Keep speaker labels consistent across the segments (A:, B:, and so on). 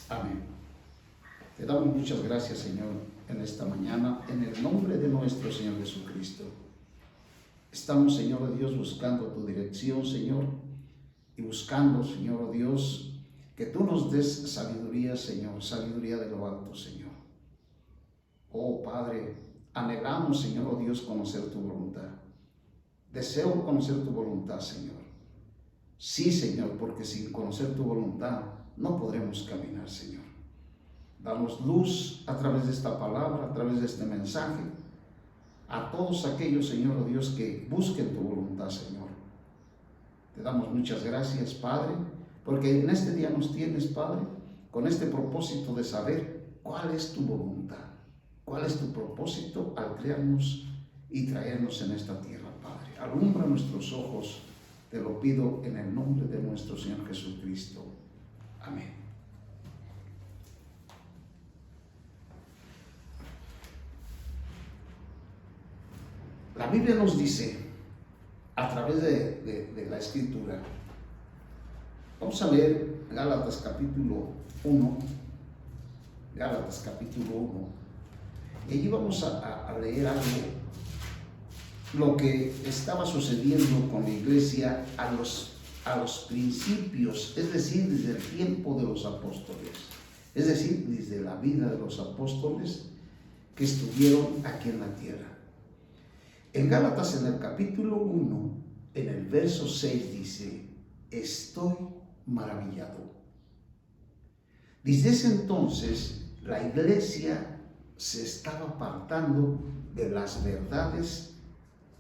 A: Amén. Te damos muchas gracias, Señor, en esta mañana, en el nombre de nuestro Señor Jesucristo. Estamos, Señor Dios, buscando tu dirección, Señor, y buscando, Señor Dios, que tú nos des sabiduría, Señor, sabiduría de lo alto, Señor. Oh Padre, anhelamos, Señor Dios, conocer tu voluntad. Deseo conocer tu voluntad, Señor. Sí, Señor, porque sin conocer tu voluntad no podremos caminar, Señor. Danos luz a través de esta palabra, a través de este mensaje, a todos aquellos, Señor Dios, que busquen tu voluntad, Señor. Te damos muchas gracias, Padre, porque en este día nos tienes, Padre, con este propósito de saber cuál es tu voluntad, cuál es tu propósito al crearnos y traernos en esta tierra, Padre. Alumbra nuestros ojos, te lo pido en el nombre de nuestro Señor Jesucristo. Amén. La Biblia nos dice, a través de la Escritura, vamos a leer Gálatas capítulo 1, Gálatas capítulo 1, y allí vamos a leer algo, lo que estaba sucediendo con la iglesia a los principios, es decir, desde el tiempo de los apóstoles, es decir, desde la vida de los apóstoles que estuvieron aquí en la tierra. En Gálatas, en el capítulo 1, en el verso 6 dice, estoy maravillado. Desde ese entonces, la iglesia se estaba apartando de las verdades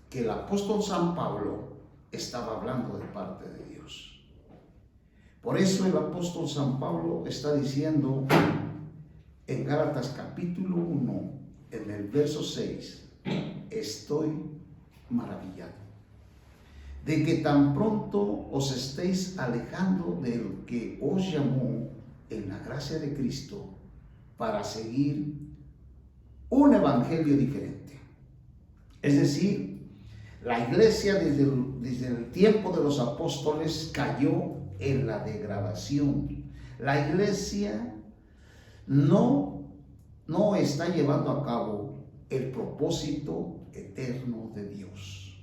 A: que el apóstol San Pablo estaba hablando de parte de Dios. Por eso el apóstol San Pablo está diciendo en Gálatas capítulo 1, en el verso 6, estoy maravillado de que tan pronto os estéis alejando del que os llamó en la gracia de Cristo para seguir un evangelio diferente. Es decir, la iglesia desde el tiempo de los apóstoles cayó en la degradación. La iglesia no está llevando a cabo el propósito eterno de Dios.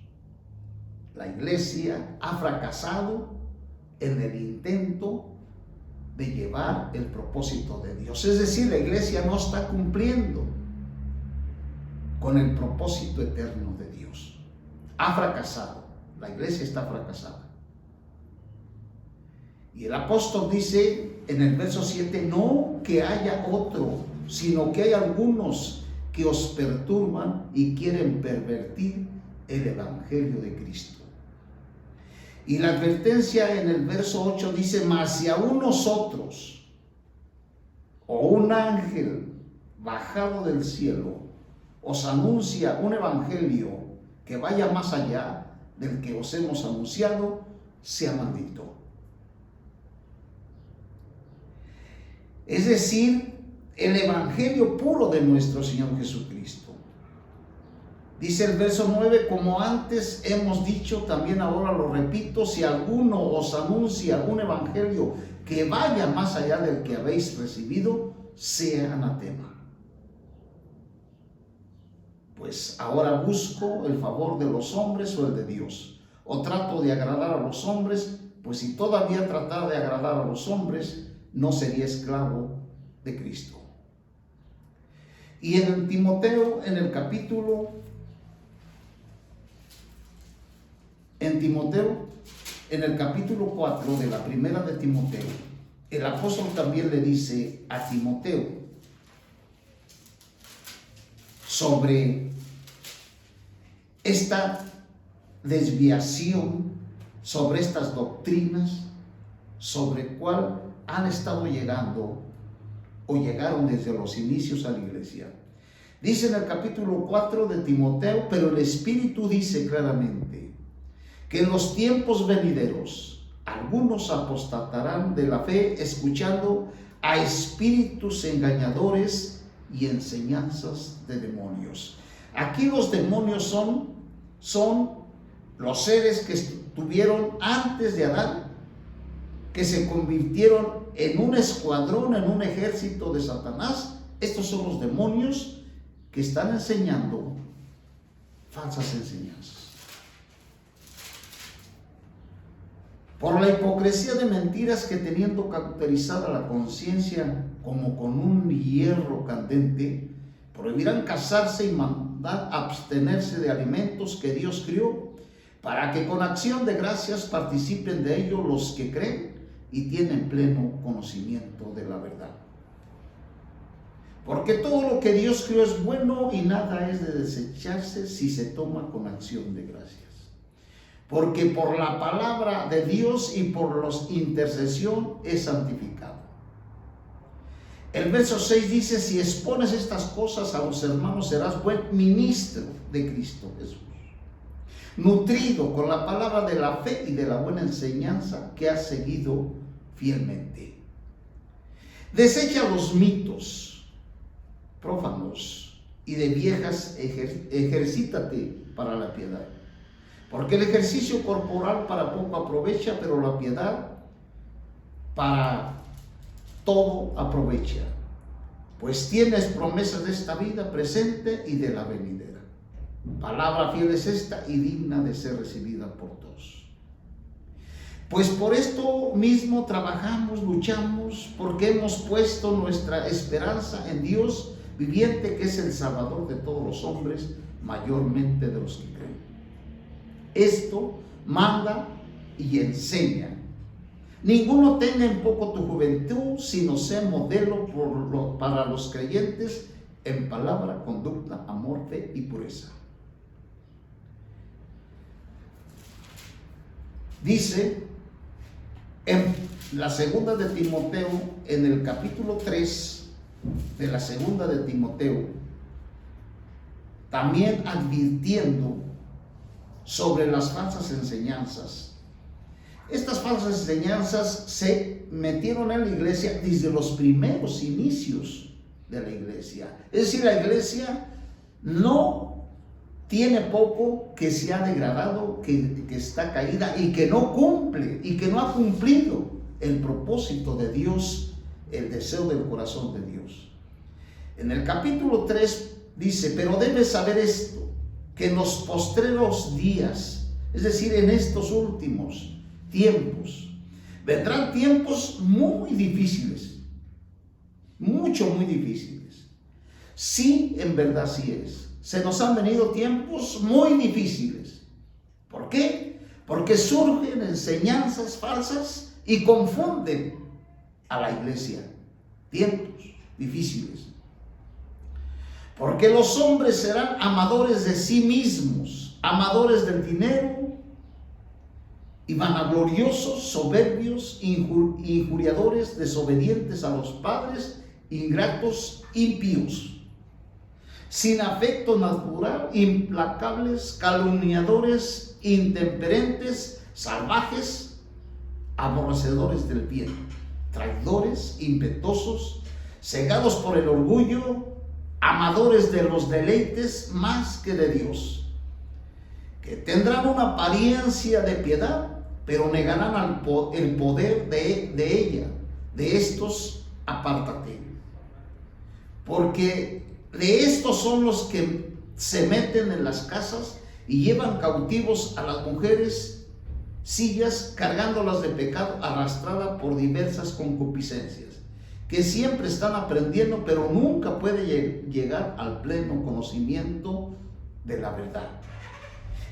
A: La iglesia ha fracasado en el intento de llevar el propósito de Dios. Es decir, la iglesia no está cumpliendo con el propósito eterno de Dios. Ha fracasado. La iglesia está fracasada. Y el apóstol dice en el verso 7, no que haya otro, sino que hay algunos que os perturban y quieren pervertir el evangelio de Cristo. Y la advertencia en el verso 8 dice, mas si aún nosotros o un ángel bajado del cielo os anuncia un evangelio que vaya más allá del que os hemos anunciado, sea maldito. Es decir, el evangelio puro de nuestro Señor Jesucristo. Dice el verso 9, como antes hemos dicho, también ahora lo repito, si alguno os anuncia un evangelio que vaya más allá del que habéis recibido, sea anatema. Pues ahora busco el favor de los hombres o el de Dios, o trato de agradar a los hombres, pues si todavía tratara de agradar a los hombres, no sería esclavo de Cristo. Y en Timoteo, en el capítulo, en el capítulo 4 de la primera de Timoteo, el apóstol también le dice a Timoteo sobre esta desviación, sobre estas doctrinas, sobre cuál han estado llegando o llegaron desde los inicios a la iglesia. Dice en el capítulo 4 de Timoteo, pero el Espíritu dice claramente que en los tiempos venideros algunos apostatarán de la fe escuchando a espíritus engañadores y enseñanzas de demonios. Aquí los demonios son los seres que estuvieron antes de Adán que se convirtieron en un escuadrón, en un ejército de Satanás. Estos son los demonios que están enseñando falsas enseñanzas. Por la hipocresía de mentiras que, teniendo cauterizada la conciencia como con un hierro candente, prohibirán casarse y mandar abstenerse de alimentos que Dios crió, para que con acción de gracias participen de ello los que creen y tienen pleno conocimiento de la verdad. Porque todo lo que Dios crió es bueno y nada es de desecharse si se toma con acción de gracias. Porque por la palabra de Dios y por la intercesión es santificado. El verso 6 dice: si expones estas cosas a los hermanos, serás buen ministro de Cristo Jesús, nutrido con la palabra de la fe y de la buena enseñanza que has seguido fielmente. Desecha los mitos prófanos y de viejas, ejercítate para la piedad. Porque el ejercicio corporal para poco aprovecha, pero la piedad para todo aprovecha, pues tienes promesas de esta vida presente y de la venidera. Palabra fiel es esta y digna de ser recibida por todos. Pues por esto mismo trabajamos, luchamos, porque hemos puesto nuestra esperanza en Dios viviente, que es el Salvador de todos los hombres, mayormente de los que creen. Esto manda y enseña. Ninguno tenga en poco tu juventud, sino sea modelo para los creyentes en palabra, conducta, amor, fe y pureza. Dice en la segunda de Timoteo, en el capítulo 3 de la segunda de Timoteo, también advirtiendo sobre las falsas enseñanzas. Estas falsas enseñanzas se metieron en la iglesia desde los primeros inicios de la iglesia. Es decir, la iglesia no tiene poco que se ha degradado, que está caída y que no cumple y que no ha cumplido el propósito de Dios, el deseo del corazón de Dios. En el capítulo 3 dice: pero debes saber esto, que en los postreros días, es decir, en estos últimos tiempos, vendrán tiempos muy difíciles, muy difíciles. Sí, en verdad sí es. Se nos han venido tiempos muy difíciles. ¿Por qué? Porque surgen enseñanzas falsas y confunden a la iglesia. Tiempos difíciles. Porque los hombres serán amadores de sí mismos, amadores del dinero y vanagloriosos, soberbios, injuriadores, desobedientes a los padres, ingratos, impíos, sin afecto natural, implacables, calumniadores, intemperentes, salvajes, aborrecedores del bien, traidores, impetuosos, cegados por el orgullo, amadores de los deleites más que de Dios, que tendrán una apariencia de piedad, pero negarán el poder de ella. De estos apártate, porque de estos son los que se meten en las casas y llevan cautivos a las mujeres sillas, cargándolas de pecado, arrastrada por diversas concupiscencias, que siempre están aprendiendo, pero nunca puede llegar al pleno conocimiento de la verdad.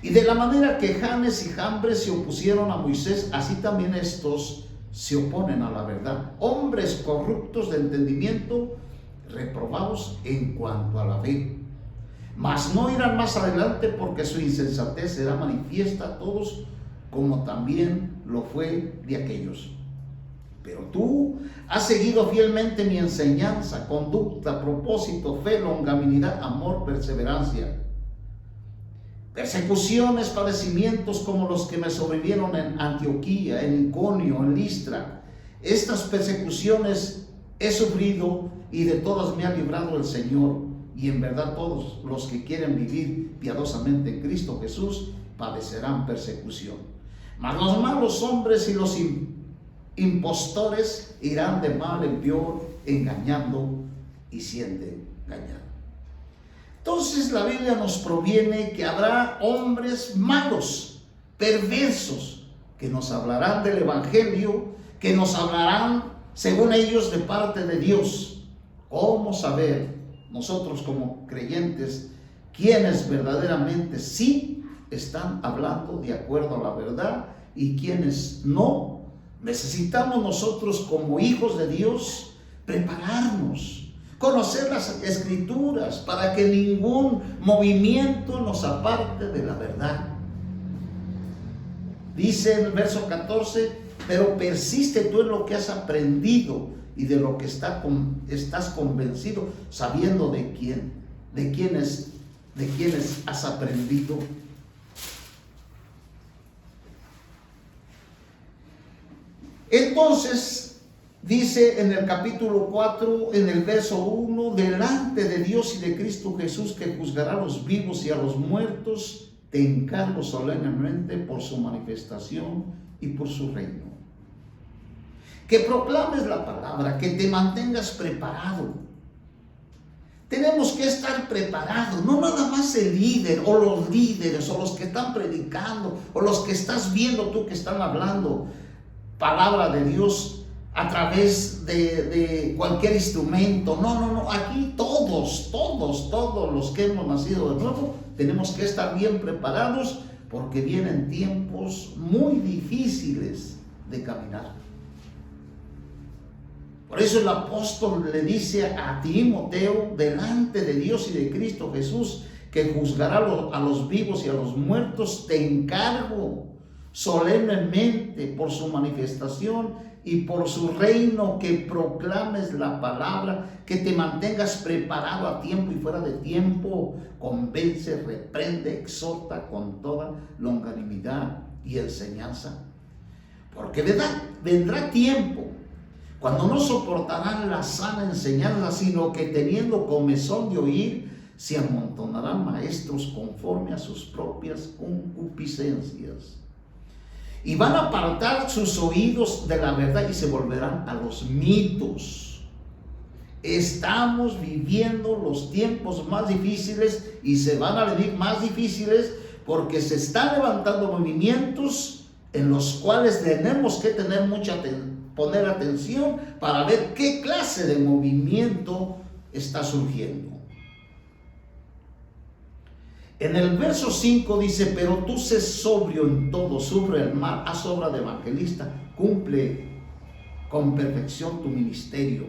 A: Y de la manera que Janes y Jambres se opusieron a Moisés, así también estos se oponen a la verdad. Hombres corruptos de entendimiento, reprobados en cuanto a la fe. Mas no irán más adelante, porque su insensatez será manifiesta a todos, como también lo fue de aquellos. Pero tú has seguido fielmente mi enseñanza, conducta, propósito, fe, longanimidad, amor, perseverancia. Persecuciones, padecimientos como los que me sobrevivieron en Antioquía, en Iconio, en Listra. Estas persecuciones he sufrido y de todas me ha librado el Señor. Y en verdad todos los que quieren vivir piadosamente en Cristo Jesús padecerán persecución. Mas los malos hombres y los impostores irán de mal en peor, engañando y siendo engañados. Entonces la Biblia nos proviene que habrá hombres malos, perversos, que nos hablarán del Evangelio, que nos hablarán, según ellos, de parte de Dios. ¿Cómo saber nosotros como creyentes quiénes verdaderamente sí están hablando de acuerdo a la verdad y quiénes no? Necesitamos nosotros como hijos de Dios prepararnos, conocer las Escrituras para que ningún movimiento nos aparte de la verdad. Dice en el verso 14, pero persiste tú en lo que has aprendido y de lo que estás convencido, sabiendo de quiénes has aprendido. Entonces, dice en el capítulo 4, en el verso 1, delante de Dios y de Cristo Jesús, que juzgará a los vivos y a los muertos, te encargo solemnemente por su manifestación y por su reino. Que proclames la palabra, que te mantengas preparado. Tenemos que estar preparados, no nada más el líder o los líderes o los que están predicando o los que estás viendo tú que están hablando palabra de Dios a través de cualquier instrumento. No, aquí todos los que hemos nacido de nuevo tenemos que estar bien preparados porque vienen tiempos muy difíciles de caminar. Por eso el apóstol le dice a Timoteo, delante de Dios y de Cristo Jesús, que juzgará a los vivos y a los muertos, te encargo solemnemente por su manifestación y por su reino, que proclames la palabra, que te mantengas preparado a tiempo y fuera de tiempo, convence, reprende, exhorta con toda longanimidad y enseñanza. Porque vendrá tiempo cuando no soportarán la sana enseñanza, sino que teniendo comezón de oír, se amontonarán maestros conforme a sus propias concupiscencias. Y van a apartar sus oídos de la verdad y se volverán a los mitos. Estamos viviendo los tiempos más difíciles y se van a venir más difíciles porque se están levantando movimientos en los cuales tenemos que tener poner atención para ver qué clase de movimiento está surgiendo. En el verso 5 dice, pero tú sé sobrio en todo, sufre el mal, haz obra de evangelista, cumple con perfección tu ministerio.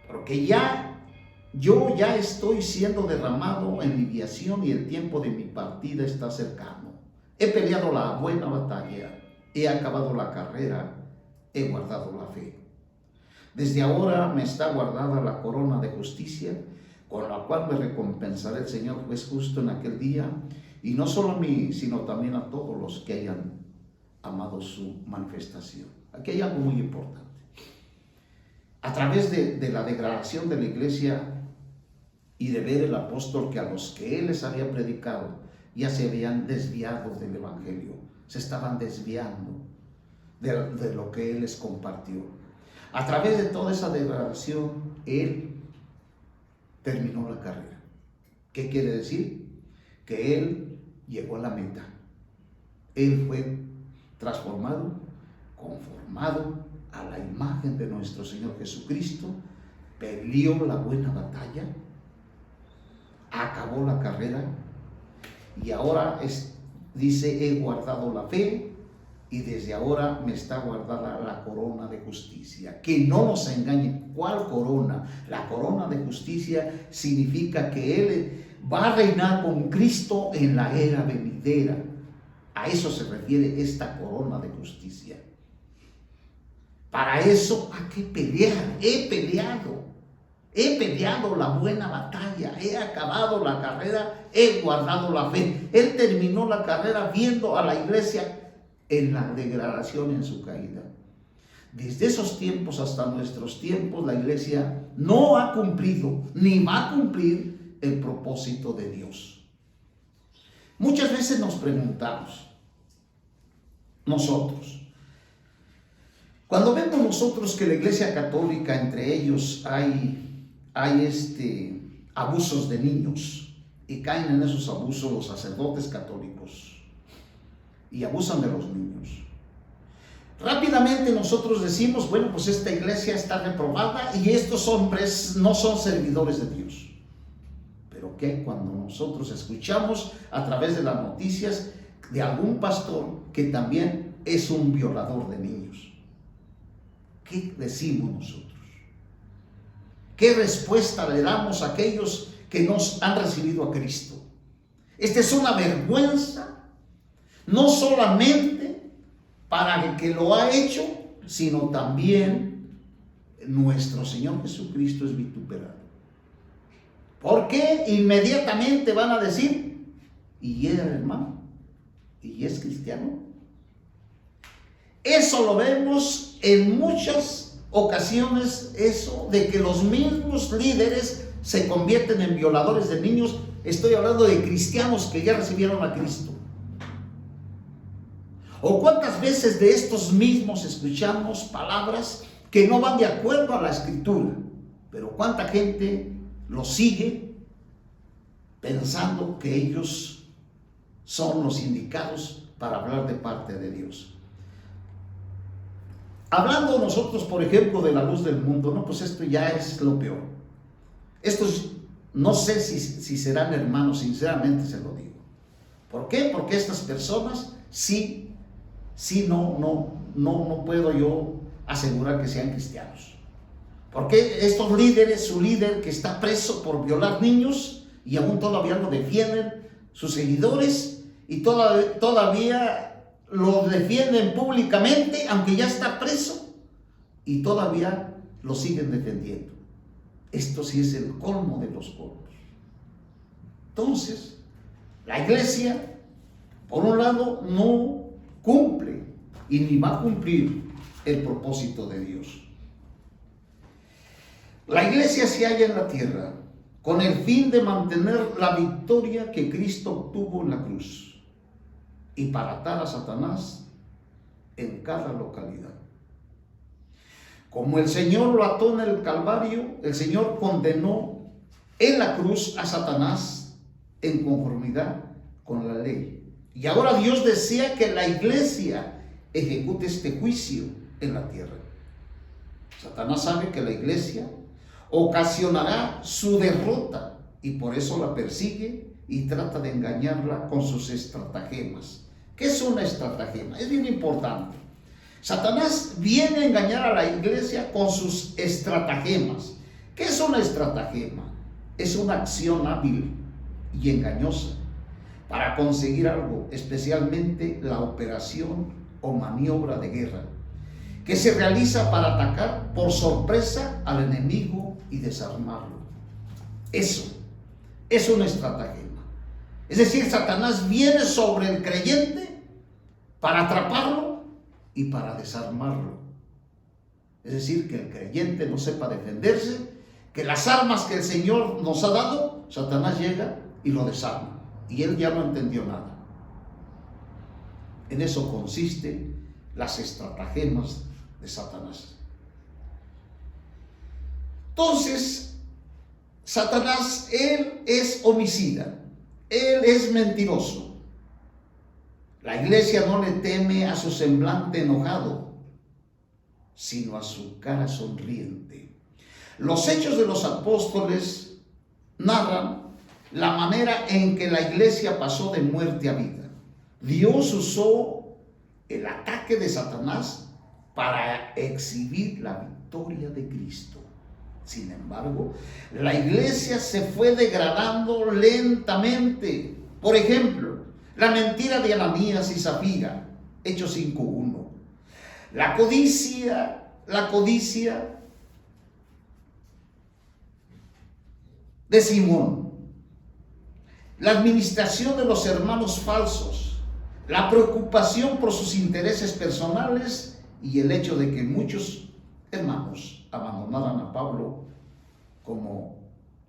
A: Porque yo ya estoy siendo derramado en libación y el tiempo de mi partida está cercano. He peleado la buena batalla, he acabado la carrera, he guardado la fe. Desde ahora me está guardada la corona de justicia, con la cual me recompensará el Señor juez justo en aquel día, y no solo a mí, sino también a todos los que hayan amado su manifestación. Aquí hay algo muy importante. A través de la degradación de la iglesia y de ver el apóstol que a los que él les había predicado ya se habían desviado del evangelio, se estaban desviando de lo que él les compartió. A través de toda esa degradación, él terminó la carrera. ¿Qué quiere decir? Que él llegó a la meta. Él fue transformado, conformado a la imagen de nuestro Señor Jesucristo, peleó la buena batalla, acabó la carrera y ahora dice, he guardado la fe y desde ahora me está guardada la corona de justicia. Que no nos engañen. ¿Cuál corona? La corona de justicia significa que él va a reinar con Cristo en la era venidera. A eso se refiere esta corona de justicia. Para eso hay que pelear. He peleado la buena batalla, he acabado la carrera, he guardado la fe. Él terminó la carrera viendo a la iglesia en la degradación, en su caída. Desde esos tiempos hasta nuestros tiempos, la iglesia no ha cumplido ni va a cumplir el propósito de Dios. Muchas veces nos preguntamos, nosotros, Cuando vemos nosotros que la Iglesia Católica, entre ellos hay abusos de niños, y caen en esos abusos los sacerdotes católicos y abusan de los niños, rápidamente nosotros decimos, bueno, pues esta iglesia está reprobada y estos hombres no son servidores de Dios. Pero ¿qué cuando nosotros escuchamos a través de las noticias de algún pastor que también es un violador de niños? ¿Qué decimos nosotros? ¿Qué respuesta le damos a aquellos que nos han recibido a Cristo? Esta es una vergüenza, no solamente para el que lo ha hecho, sino también nuestro Señor Jesucristo es vituperado. ¿Por qué? Inmediatamente van a decir, ¿y era hermano? ¿Y es cristiano? Eso lo vemos en muchas ocasiones, eso de que los mismos líderes se convierten en violadores de niños. Estoy hablando de cristianos que ya recibieron a Cristo. ¿O cuántas veces de estos mismos escuchamos palabras que no van de acuerdo a la Escritura? Pero cuánta gente los sigue pensando que ellos son los indicados para hablar de parte de Dios. Hablando nosotros, por ejemplo, de la luz del mundo, no, pues esto ya es lo peor. Estos no sé si serán hermanos, sinceramente se lo digo. ¿Por qué? Porque estas personas sí, no puedo yo asegurar que sean cristianos. Porque estos líderes, su líder que está preso por violar niños y aún todavía lo defienden sus seguidores y todavía lo defienden públicamente, aunque ya está preso, y todavía lo siguen defendiendo. Esto sí es el colmo de los colmos. Entonces, la iglesia, por un lado, no cumple y ni va a cumplir el propósito de Dios. La iglesia se halla en la tierra con el fin de mantener la victoria que Cristo obtuvo en la cruz y para atar a Satanás en cada localidad. Como el Señor lo ató en el Calvario, el Señor condenó en la cruz a Satanás en conformidad con la ley. Y ahora Dios desea que la iglesia ejecute este juicio en la tierra. Satanás sabe que la iglesia ocasionará su derrota y por eso la persigue y trata de engañarla con sus estratagemas. ¿Qué es una estratagema? Es bien importante. Satanás viene a engañar a la iglesia con sus estratagemas. ¿Qué es una estratagema? Es una acción hábil y engañosa para conseguir algo, especialmente la operación o maniobra de guerra, que se realiza para atacar por sorpresa al enemigo y desarmarlo. Eso es una estratagema. Es decir, Satanás viene sobre el creyente para atraparlo y para desarmarlo. Es decir, que el creyente no sepa defenderse, que las armas que el Señor nos ha dado, Satanás llega y lo desarma. Y él ya no entendió nada. En eso consiste las estratagemas de Satanás. Entonces, Satanás, él es homicida, él es mentiroso. La iglesia no le teme a su semblante enojado, sino a su cara sonriente. Los hechos de los apóstoles narran la manera en que la iglesia pasó de muerte a vida. Dios usó el ataque de Satanás para exhibir la victoria de Cristo. Sin embargo, la iglesia se fue degradando lentamente. Por ejemplo, la mentira de Ananías y Zafira, Hechos 5:1. La codicia de Simón. La administración de los hermanos falsos. La preocupación por sus intereses personales y el hecho de que muchos hermanos abandonaran a Pablo como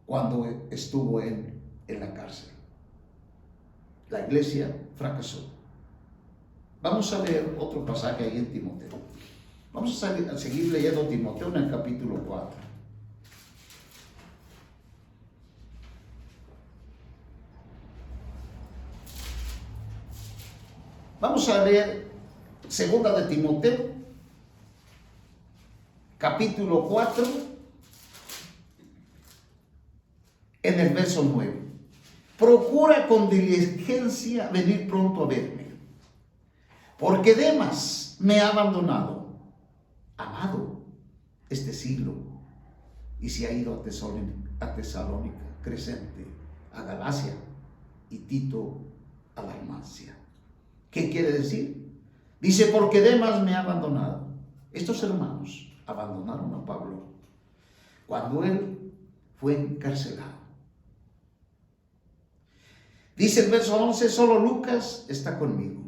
A: cuando estuvo en la cárcel. La iglesia fracasó. Vamos a leer otro pasaje ahí en Timoteo. Vamos a seguir leyendo Timoteo en el capítulo 4. Vamos a leer segunda de Timoteo, capítulo 4, en el verso 9. Procura con diligencia venir pronto a verme, porque Demas me ha abandonado, amado este siglo, y se ha ido a Tesalónica, Crescente, a Galacia, y Tito a Dalmacia. ¿Qué quiere decir? Dice, porque Demas me ha abandonado. Estos hermanos abandonaron a Pablo cuando él fue encarcelado. Dice el verso 11, solo Lucas está conmigo.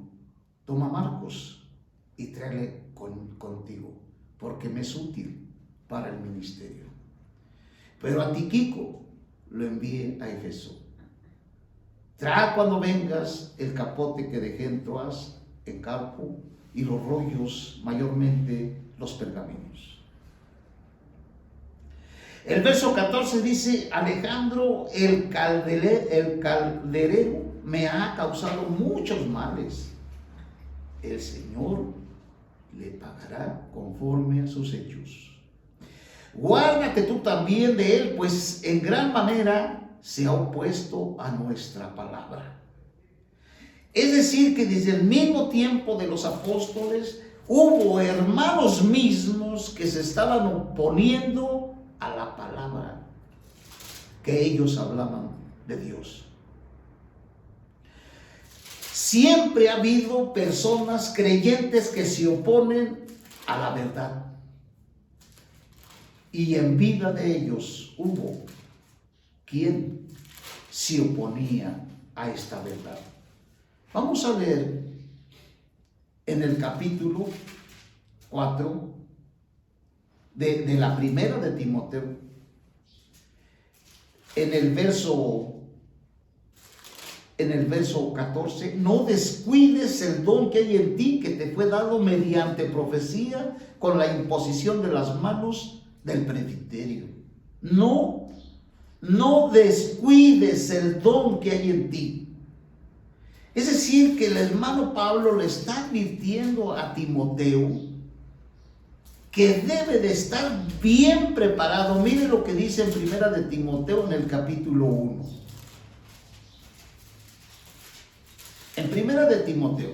A: Toma a Marcos y tráele contigo, porque me es útil para el ministerio. Pero a Tíquico lo envié a Éfeso. Trae cuando vengas el capote que dejé en Troas, en Carpo, y los rollos, mayormente los pergaminos. El verso 14 dice, Alejandro el calderero me ha causado muchos males. El Señor le pagará conforme a sus hechos. Guárdate tú también de él, pues en gran manera se ha opuesto a nuestra palabra. Es decir, que desde el mismo tiempo de los apóstoles hubo hermanos mismos que se estaban oponiendo a la palabra que ellos hablaban de Dios. Siempre ha habido personas creyentes que se oponen a la verdad. Y en vida de ellos hubo quien se oponía a esta verdad. Vamos a leer en el capítulo 4 de la primera de Timoteo, en el verso 14, no descuides el don que hay en ti, que te fue dado mediante profecía con la imposición de las manos del presbiterio. No descuides el don que hay en ti. Es decir, que el hermano Pablo le está advirtiendo a Timoteo que debe de estar bien preparado. Mire lo que dice en primera de Timoteo en el capítulo 1. En primera de Timoteo,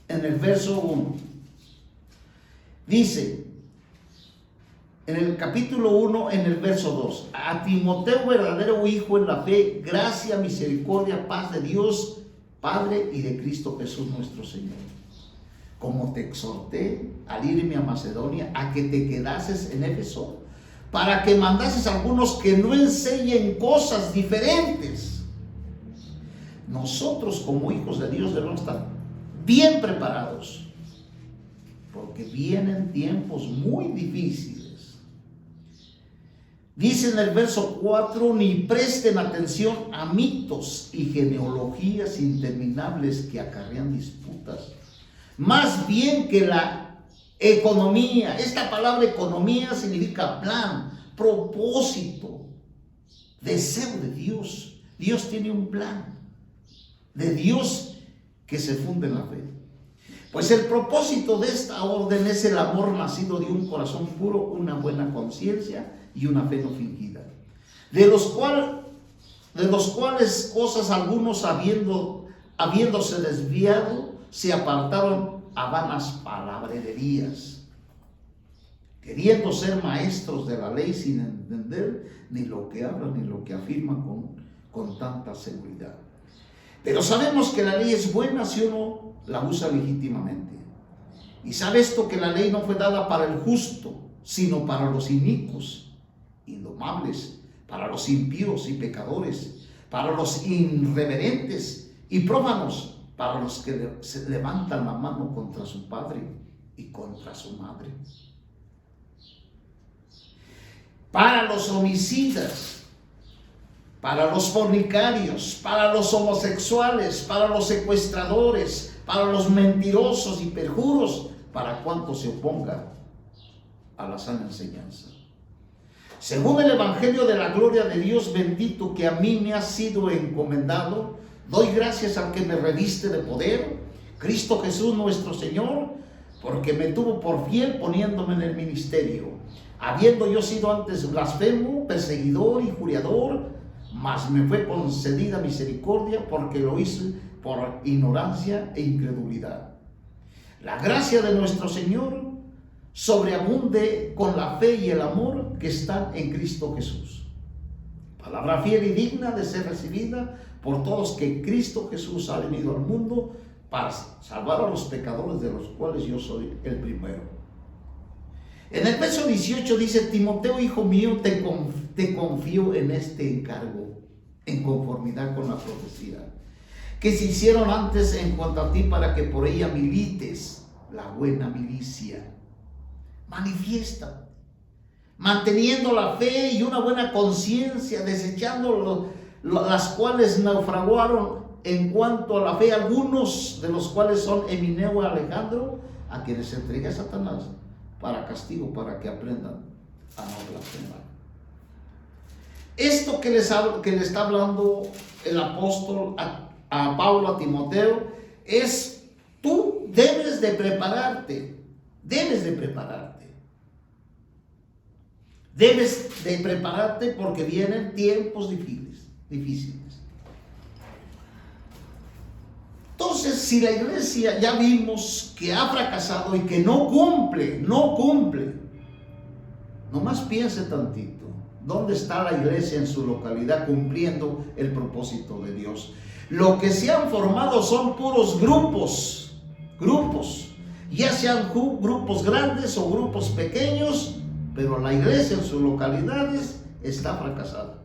A: en el verso 1, dice, en el capítulo 1, en el verso 2, a Timoteo, verdadero hijo en la fe, gracia, misericordia, paz de Dios, Padre y de Cristo Jesús nuestro Señor. Como te exhorté al irme a Macedonia, a que te quedases en Éfeso, para que mandases a algunos que no enseñen cosas diferentes. Nosotros como hijos de Dios debemos estar bien preparados, porque vienen tiempos muy difíciles. Dice en el verso 4, ni presten atención a mitos y genealogías interminables que acarrean disputas. Más bien que la economía. Esta palabra economía significa plan, propósito, deseo de Dios. Dios tiene un plan de Dios que se funde en la fe. Pues el propósito de esta orden es el amor nacido de un corazón puro, una buena conciencia y una fe no fingida, de los cuales cosas algunos habiéndose desviado, se apartaron a vanas palabrerías, queriendo ser maestros de la ley sin entender ni lo que hablan ni lo que afirman con tanta seguridad. Pero sabemos que la ley es buena si uno la usa legítimamente. Y sabe esto, que la ley no fue dada para el justo, sino para los inicuos, indomables, para los impíos y pecadores, para los irreverentes y prófanos, para los que se levantan la mano contra su padre y contra su madre, para los homicidas, para los fornicarios, para los homosexuales, para los secuestradores, para los mentirosos y perjuros, para cuanto se oponga a la sana enseñanza. Según el Evangelio de la gloria de Dios bendito que a mí me ha sido encomendado, doy gracias al que me reviste de poder, Cristo Jesús nuestro Señor, porque me tuvo por fiel poniéndome en el ministerio, habiendo yo sido antes blasfemo, perseguidor y juriador, mas me fue concedida misericordia porque lo hice por ignorancia e incredulidad. La gracia de nuestro Señor sobreabunde con la fe y el amor que están en Cristo Jesús. Palabra fiel y digna de ser recibida por todos, que Cristo Jesús ha venido al mundo para salvar a los pecadores, de los cuales yo soy el primero. En el verso 18 dice: Timoteo, hijo mío, te confío en este encargo, en conformidad con la profecía que se hicieron antes en cuanto a ti, para que por ella milites la buena milicia. Manifiesta, manteniendo la fe y una buena conciencia, desechando las cuales naufragaron en cuanto a la fe, algunos de los cuales son Emineo y Alejandro, a quienes entregué a Satanás para castigo, para que aprendan a no blasfemar. Esto que le está hablando el apóstol a Pablo, a Timoteo, es: tú debes de prepararte, debes de prepararte porque vienen tiempos difíciles. Entonces, si la iglesia ya vimos que ha fracasado y que no cumple, nomás piense tantito, ¿dónde está la iglesia en su localidad cumpliendo el propósito de Dios? Lo que se han formado son puros grupos, ya sean grupos grandes o grupos pequeños, pero la iglesia en sus localidades está fracasada.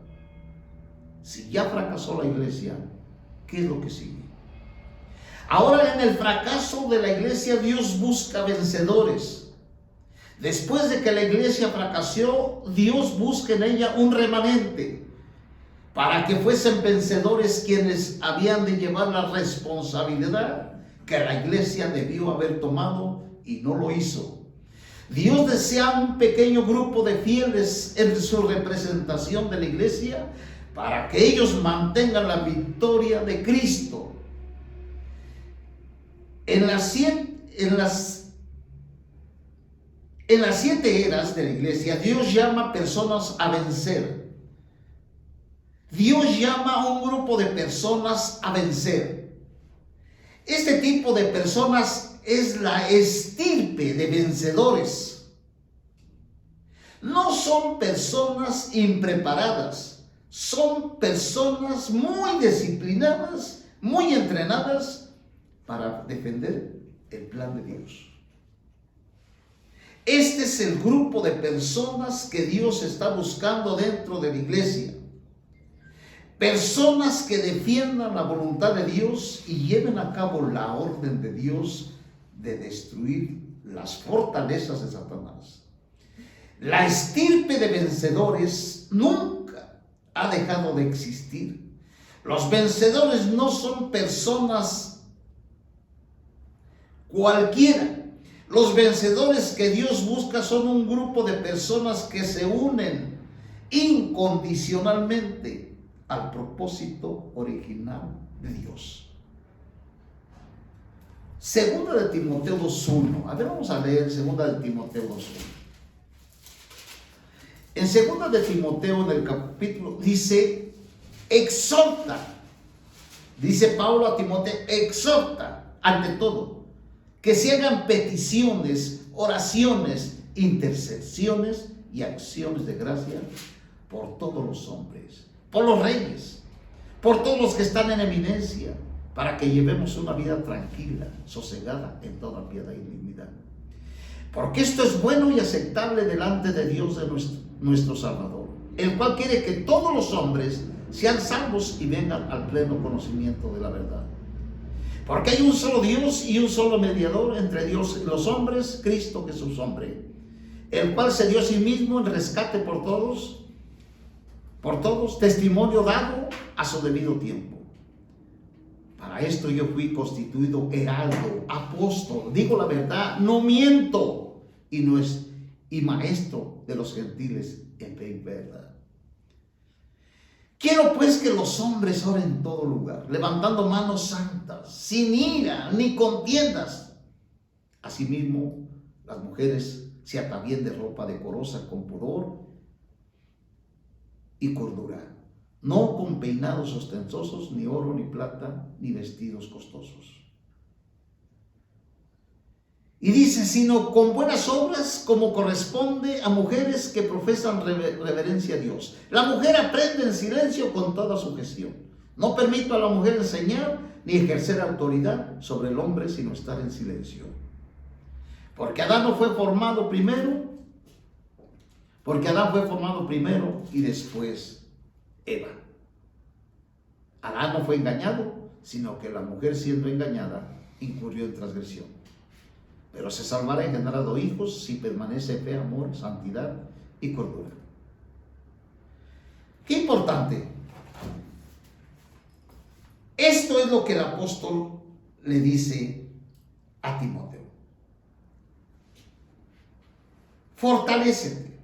A: Si ya fracasó la iglesia, ¿qué es lo que sigue? Ahora, en el fracaso de la iglesia, Dios busca vencedores. Después de que la iglesia fracasó, Dios busca en ella un remanente, para que fuesen vencedores quienes habían de llevar la responsabilidad que la iglesia debió haber tomado y no lo hizo. Dios desea un pequeño grupo de fieles en su representación de la iglesia, para que ellos mantengan la victoria de Cristo. En las 7 eras de la iglesia, Dios llama personas a vencer. Dios llama a un grupo de personas a vencer. Este tipo de personas es la estirpe de vencedores. No son personas impreparadas, son personas muy disciplinadas, muy entrenadas para defender el plan de Dios. Este es el grupo de personas que Dios está buscando dentro de la iglesia. Personas que defiendan la voluntad de Dios y lleven a cabo la orden de Dios de destruir las fortalezas de Satanás. La estirpe de vencedores nunca ha dejado de existir. Los vencedores no son personas cualquiera. Los vencedores que Dios busca son un grupo de personas que se unen incondicionalmente al propósito original de Dios. Segunda de Timoteo 2:1. A ver, vamos a leer Segunda de Timoteo 2:1. En Segunda de Timoteo, en el capítulo, dice: exhorta. Dice Pablo a Timoteo: exhorta, ante todo, que se hagan peticiones, oraciones, intercesiones y acciones de gracia por todos los hombres, por los reyes, por todos los que están en eminencia, para que llevemos una vida tranquila, sosegada en toda piedad y dignidad. Porque esto es bueno y aceptable delante de Dios, de nuestro Salvador, el cual quiere que todos los hombres sean salvos y vengan al pleno conocimiento de la verdad. Porque hay un solo Dios y un solo mediador entre Dios y los hombres, Cristo Jesús hombre, el cual se dio a sí mismo en rescate por todos, testimonio dado a su debido tiempo. Para Para esto yo fui constituido heraldo, apóstol, digo la verdad, no miento, y maestro de los gentiles en fe y verdad. Quiero pues que los hombres oren en todo lugar, levantando manos santas, sin ira ni contiendas. Asimismo, las mujeres se atavíen de ropa decorosa con pudor y cordura, no con peinados ostentosos, ni oro, ni plata, ni vestidos costosos. Y dice, sino con buenas obras, como corresponde a mujeres que profesan reverencia a Dios. La mujer aprende en silencio con toda sujeción. No permito a la mujer enseñar ni ejercer autoridad sobre el hombre, sino estar en silencio. Porque Adán fue formado primero y después Eva. Adán no fue engañado, sino que la mujer, siendo engañada, incurrió en transgresión. Pero se salvará engendrado hijos si permanece fe, amor, santidad y cordura. Qué importante. Esto es lo que el apóstol le dice a Timoteo. Fortalécete.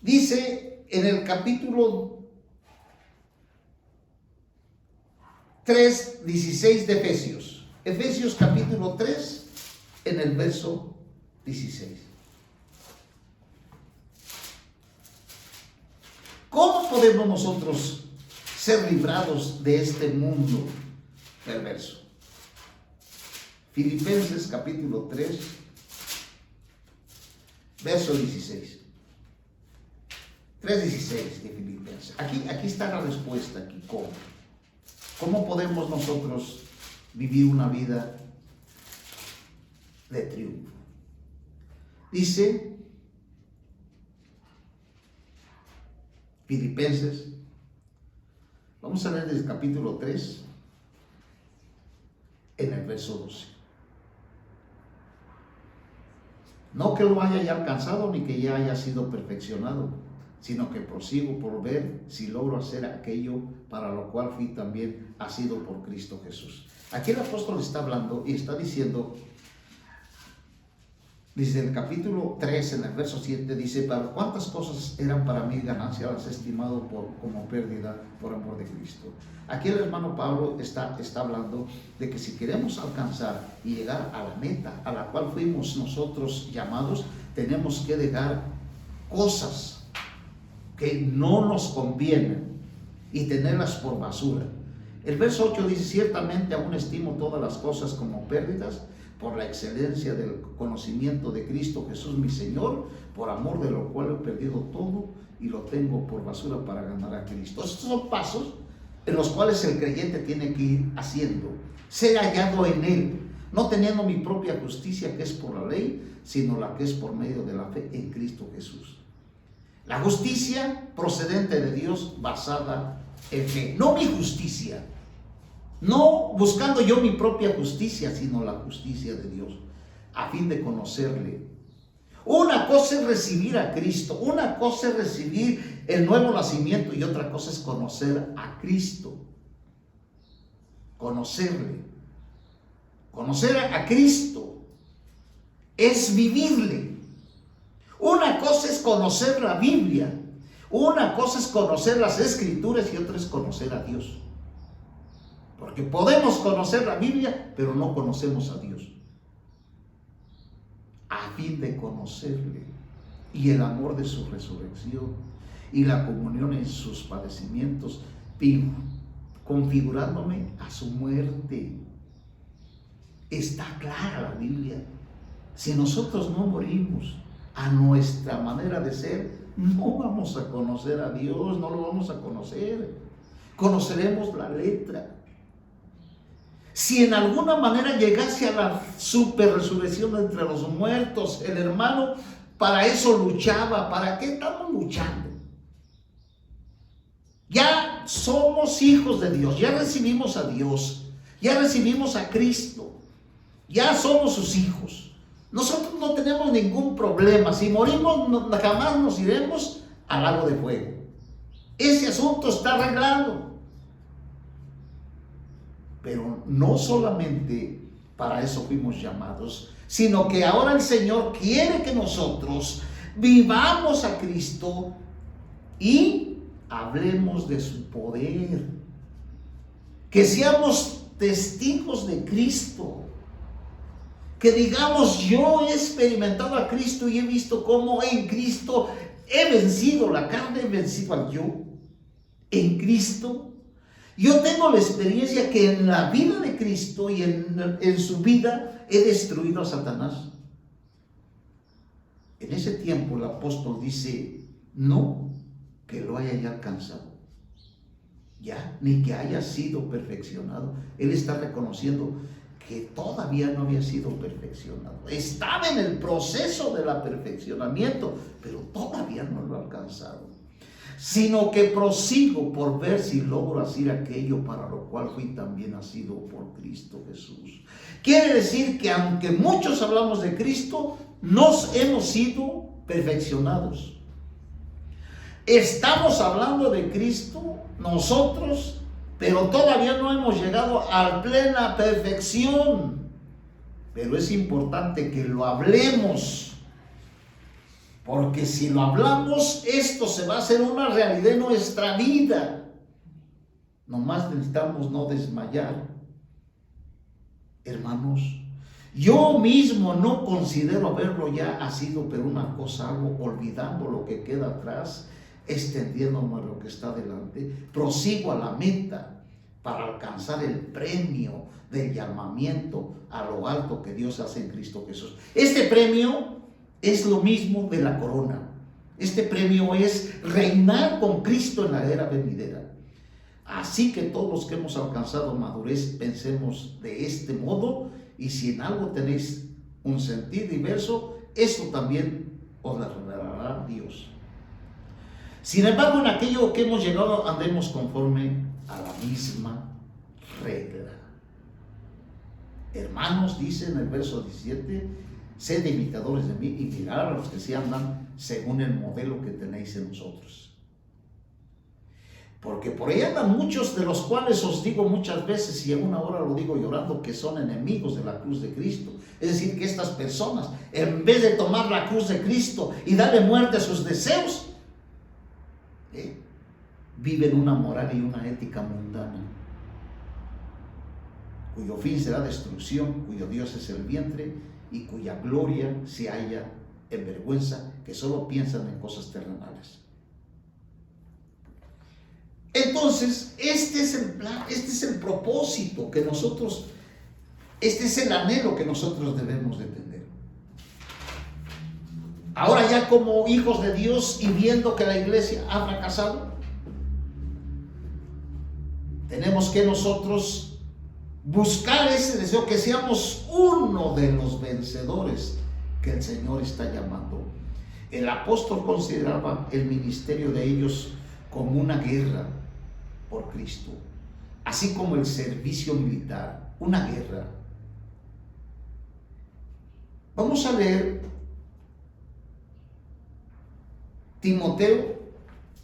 A: Dice en el capítulo 3, 16 de Efesios. Efesios capítulo 3, en el verso 16. ¿Cómo podemos nosotros ser librados de este mundo perverso? Filipenses capítulo 3, verso 16. 3:16 de Filipenses. Aquí está la respuesta. Aquí, ¿Cómo podemos nosotros vivir una vida de triunfo? Dice Filipenses, vamos a leer desde el capítulo 3, en el verso 12. No que lo haya ya alcanzado, ni que ya haya sido perfeccionado, sino que prosigo por ver si logro hacer aquello para lo cual fui también asido por Cristo Jesús. Aquí el apóstol está hablando y está diciendo, desde el capítulo 3, en el verso 7, dice, para cuántas cosas eran para mí ganancia, las he estimado como pérdida por amor de Cristo. Aquí el hermano Pablo está hablando de que si queremos alcanzar y llegar a la meta a la cual fuimos nosotros llamados, tenemos que dejar cosas que no nos convienen y tenerlas por basura. El verso 8 dice, ciertamente aún estimo todas las cosas como pérdidas por la excelencia del conocimiento de Cristo Jesús mi Señor, por amor de lo cual he perdido todo y lo tengo por basura para ganar a Cristo. Estos son pasos en los cuales el creyente tiene que ir haciendo, ser hallado en Él, no teniendo mi propia justicia que es por la ley, sino la que es por medio de la fe en Cristo Jesús. La justicia procedente de Dios basada en fe, no mi justicia, no buscando yo mi propia justicia, sino la justicia de Dios, a fin de conocerle. Una cosa es recibir a Cristo, una cosa es recibir el nuevo nacimiento y otra cosa es conocer a Cristo. Conocerle. Conocer a Cristo es vivirle. Una cosa es conocer la Biblia, una cosa es conocer las Escrituras y otra es conocer a Dios. Porque podemos conocer la Biblia, pero no conocemos a Dios. A fin de conocerle y el amor de su resurrección y la comunión en sus padecimientos, configurándome a su muerte. Está clara la Biblia. Si nosotros no morimos a nuestra manera de ser, no vamos a conocer a Dios, no lo vamos a conocer. Conoceremos la letra. Si en alguna manera llegase a la super resurrección entre los muertos, el hermano para eso luchaba. ¿Para qué estamos luchando? Ya somos hijos de Dios, ya recibimos a Dios, ya recibimos a Cristo, ya somos sus hijos. Nosotros no tenemos ningún problema. Si morimos, jamás nos iremos al lago de fuego. Ese asunto está arreglado. Pero no solamente para eso fuimos llamados, sino que ahora el Señor quiere que nosotros vivamos a Cristo y hablemos de su poder, que seamos testigos de Cristo, que digamos: yo he experimentado a Cristo y he visto cómo en Cristo he vencido la carne, he vencido al yo. En Cristo yo tengo la experiencia que en la vida de Cristo y en su vida he destruido a Satanás. En ese tiempo el apóstol dice: no que lo haya ya alcanzado, ya, ni que haya sido perfeccionado. Él está reconociendo que todavía no había sido perfeccionado. Estaba en el proceso del perfeccionamiento, pero todavía no lo ha alcanzado. Sino que prosigo por ver si logro hacer aquello para lo cual fui también nacido por Cristo Jesús. Quiere decir que aunque muchos hablamos de Cristo, nos hemos sido perfeccionados. Estamos hablando de Cristo nosotros, pero todavía no hemos llegado a plena perfección. Pero es importante que lo hablemos, porque si lo hablamos, esto se va a hacer una realidad en nuestra vida. Nomás necesitamos no desmayar. Hermanos, yo mismo no considero haberlo ya sido, pero una cosa hago, olvidando lo que queda atrás, extendiéndome a lo que está delante, prosigo a la meta para alcanzar el premio del llamamiento a lo alto que Dios hace en Cristo Jesús. Este premio es lo mismo de la corona. Este premio es reinar con Cristo en la era venidera. Así que todos los que hemos alcanzado madurez, pensemos de este modo, y si en algo tenéis un sentir diverso, esto también os lo revelará Dios. Sin embargo, en aquello que hemos llegado, andemos conforme a la misma regla. Hermanos, dice en el verso 17, sed imitadores de mí y mirad a los que se andan según el modelo que tenéis en nosotros. Porque por ahí andan muchos, de los cuales os digo muchas veces, y aún ahora lo digo llorando, que son enemigos de la cruz de Cristo. Es decir, que estas personas, en vez de tomar la cruz de Cristo y darle muerte a sus deseos, viven una moral y una ética mundana, cuyo fin será destrucción, cuyo Dios es el vientre y cuya gloria se halla en vergüenza, que solo piensan en cosas terrenales. Entonces, este es el plan, este es el propósito que nosotros, este es el anhelo que nosotros debemos de tener. Ahora ya como hijos de Dios y viendo que la iglesia ha fracasado, tenemos que nosotros buscar ese deseo, que seamos uno de los vencedores que el Señor está llamando. El apóstol consideraba el ministerio de ellos como una guerra por Cristo, así como el servicio militar, una guerra. Vamos a leer Timoteo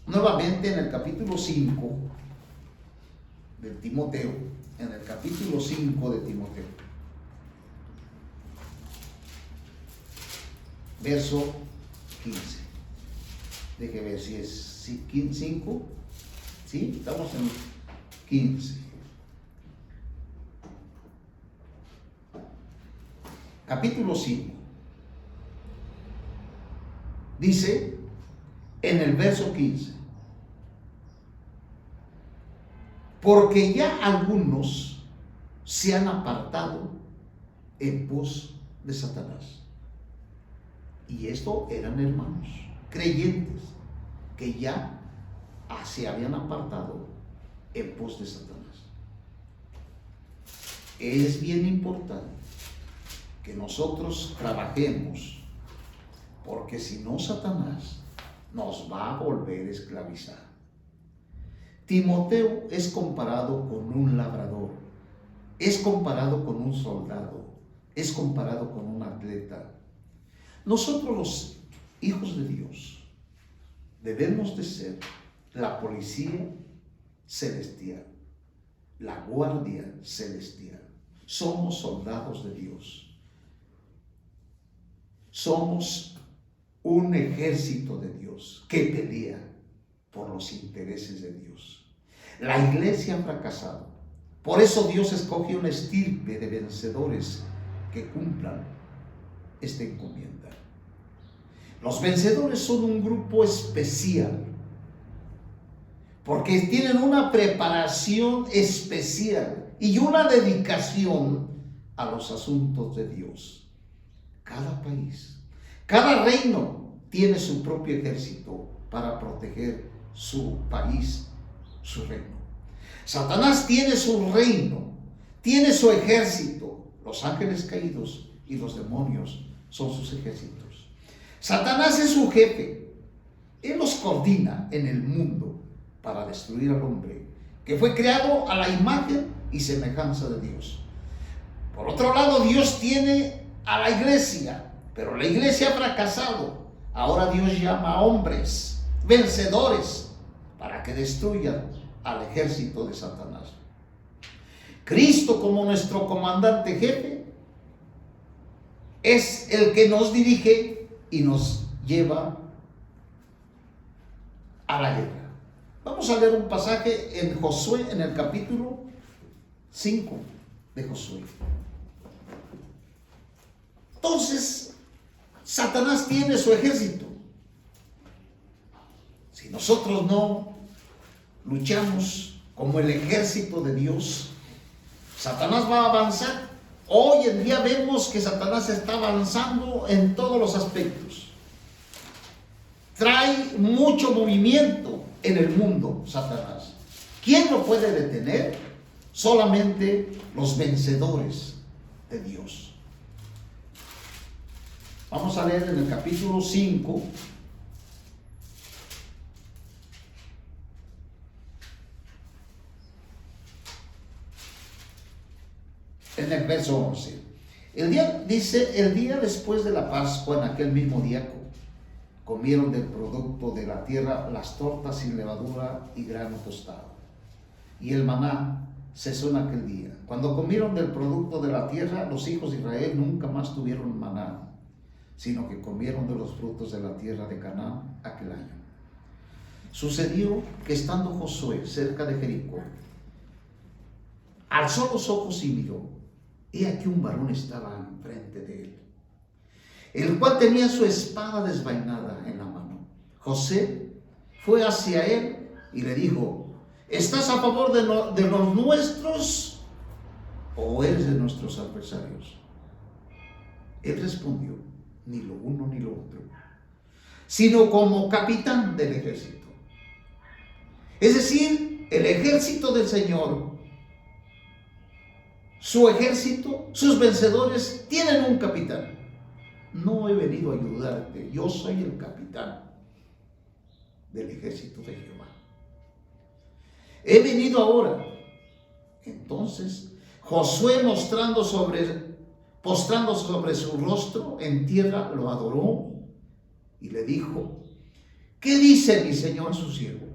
A: nuevamente en el capítulo 5 de Timoteo, en el capítulo 5 de Timoteo, verso 15. Deje ver si es 5. ¿Sí? Estamos en 15. Capítulo 5. Dice en el verso 15: porque ya algunos se han apartado en pos de Satanás. Y esto eran hermanos creyentes que ya se habían apartado en pos de Satanás. Es bien importante que nosotros trabajemos, porque si no, Satanás nos va a volver a esclavizar. Timoteo es comparado con un labrador, es comparado con un soldado, es comparado con un atleta. Nosotros, los hijos de Dios, debemos de ser la policía celestial. la guardia celestial. Somos soldados de Dios. Somos un ejército de Dios que pelea por los intereses de Dios. La iglesia ha fracasado. Por eso Dios escoge una estirpe de vencedores que cumplan esta encomienda. Los vencedores son un grupo especial porque tienen una preparación especial y una dedicación a los asuntos de Dios. Cada país, cada reino tiene su propio ejército para proteger su país, su reino. Satanás tiene su reino, tiene su ejército. Los ángeles caídos y los demonios son sus ejércitos. Satanás es su jefe. Él los coordina en el mundo para destruir al hombre, que fue creado a la imagen y semejanza de Dios. Por otro lado, Dios tiene a la iglesia, pero la iglesia ha fracasado. Ahora Dios llama a hombres vencedores para que destruyan al ejército de Satanás. Cristo, como nuestro comandante jefe, es el que nos dirige y nos lleva a la guerra. Vamos a leer un pasaje en Josué, en el capítulo 5 de Josué. Entonces, Satanás tiene su ejército. Si nosotros no luchamos como el ejército de Dios, Satanás va a avanzar. Hoy en día vemos que Satanás está avanzando en todos los aspectos. Trae mucho movimiento en el mundo, Satanás. ¿Quién lo puede detener? Solamente los vencedores de Dios. Vamos a leer en el capítulo 5. En el verso 11. El día después de la Pascua, en aquel mismo día, comieron del producto de la tierra las tortas sin levadura y grano tostado. Y el maná cesó en aquel día. Cuando comieron del producto de la tierra, los hijos de Israel nunca más tuvieron maná, sino que comieron de los frutos de la tierra de Canaán aquel año. Sucedió que estando Josué cerca de Jericó, alzó los ojos y miró. He aquí un varón estaba enfrente de él, el cual tenía su espada desvainada en la mano. José fue hacia él y le dijo: ¿estás a favor de los nuestros o eres de nuestros adversarios? Él respondió: ni lo uno ni lo otro, sino como capitán del ejército. Es decir, el ejército del Señor, su ejército, sus vencedores tienen un capitán. No he venido a ayudarte, yo soy el capitán del ejército de Jehová. He venido ahora. Entonces Josué, postrando sobre su rostro en tierra, lo adoró y le dijo: ¿qué dice mi señor su siervo?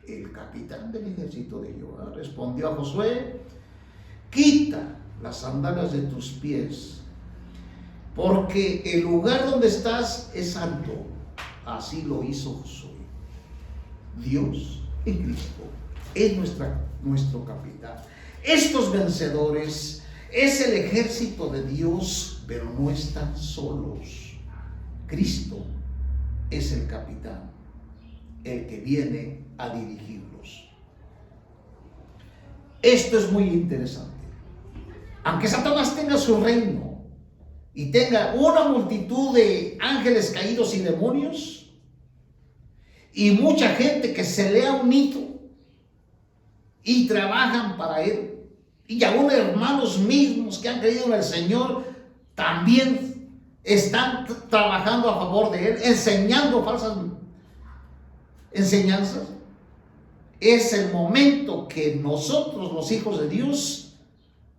A: El capitán del ejército de Jehová respondió a Josué: quita las sandalias de tus pies, porque el lugar donde estás es santo. Así lo hizo Josué. Dios en Cristo es nuestro capitán. Estos vencedores es el ejército de Dios, pero no están solos. Cristo es el capitán, el que viene a dirigirlos. Esto es muy interesante. Aunque Satanás tenga su reino y tenga una multitud de ángeles caídos y demonios, y mucha gente que se le ha unido y trabajan para él, y aún hermanos mismos que han creído en el Señor también están trabajando a favor de él, enseñando falsas enseñanzas, es el momento que nosotros, los hijos de Dios,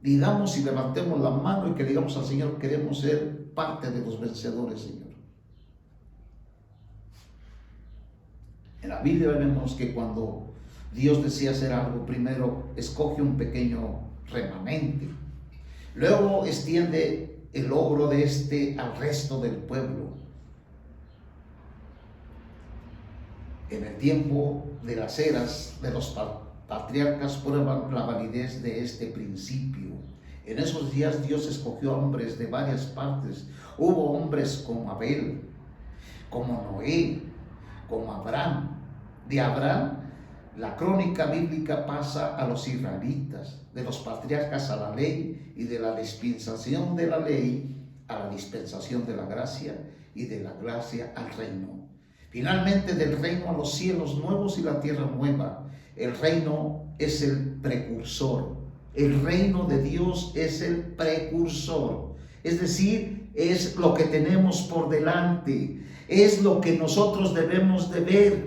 A: digamos y levantemos la mano y que digamos al Señor: queremos ser parte de los vencedores, Señor. En la Biblia vemos que cuando Dios desea hacer algo. Primero escoge un pequeño remanente, luego extiende el logro de este al resto del pueblo. En el tiempo de las eras de los patriarcas prueban la validez de este principio. En esos días Dios escogió hombres de varias partes. Hubo hombres como Abel, como Noé, como Abraham. De Abraham, la crónica bíblica pasa a los israelitas, de los patriarcas a la ley, y de la dispensación de la ley a la dispensación de la gracia, y de la gracia al reino. Finalmente, del reino a los cielos nuevos y la tierra nueva. El reino es el precursor. El reino de Dios es el precursor. Es decir, es lo que tenemos por delante. Es lo que nosotros debemos de ver.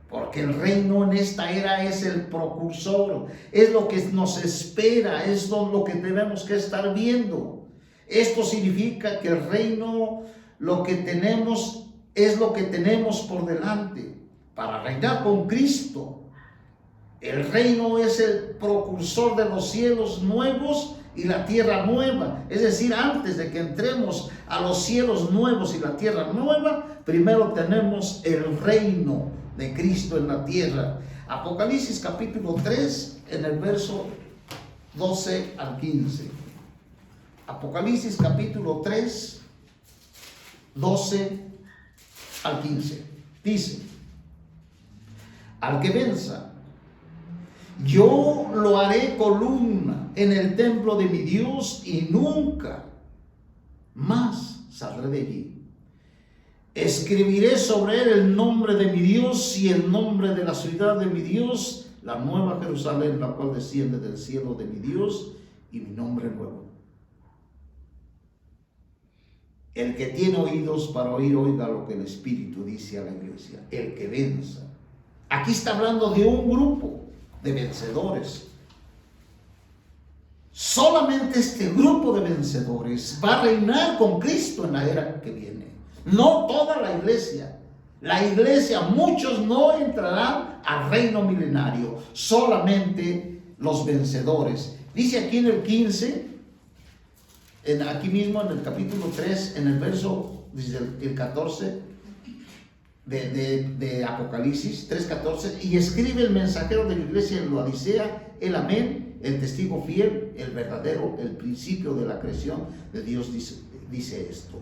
A: Porque el reino en esta era es el precursor. Es lo que nos espera. Es lo que debemos que estar viendo. Esto significa que el reino, lo que tenemos, es lo que tenemos por delante para reinar con Cristo. El reino es el precursor de los cielos nuevos y la tierra nueva. Es decir, antes de que entremos a los cielos nuevos y la tierra nueva, primero tenemos el reino de Cristo en la tierra. Apocalipsis capítulo 3, en el verso 12 al 15. Apocalipsis capítulo 3, 12 al 15. Dice: al que venza, yo lo haré columna en el templo de mi Dios y nunca más saldré de allí. Escribiré sobre él el nombre de mi Dios y el nombre de la ciudad de mi Dios, la nueva Jerusalén, la cual desciende del cielo de mi Dios, y mi nombre nuevo. El que tiene oídos para oír, oiga lo que el Espíritu dice a la iglesia. El que venza. Aquí está hablando de un grupo de vencedores. Solamente este grupo de vencedores va a reinar con Cristo en la era que viene. No toda la iglesia. La iglesia, muchos no entrarán al reino milenario. Solamente los vencedores. Dice aquí en el 15... aquí mismo en el capítulo 3, en el verso, desde el 14 de Apocalipsis 3:14, y escribe el mensajero de la iglesia en Laodicea, el amén, el testigo fiel, el verdadero, el principio de la creación de Dios, dice esto: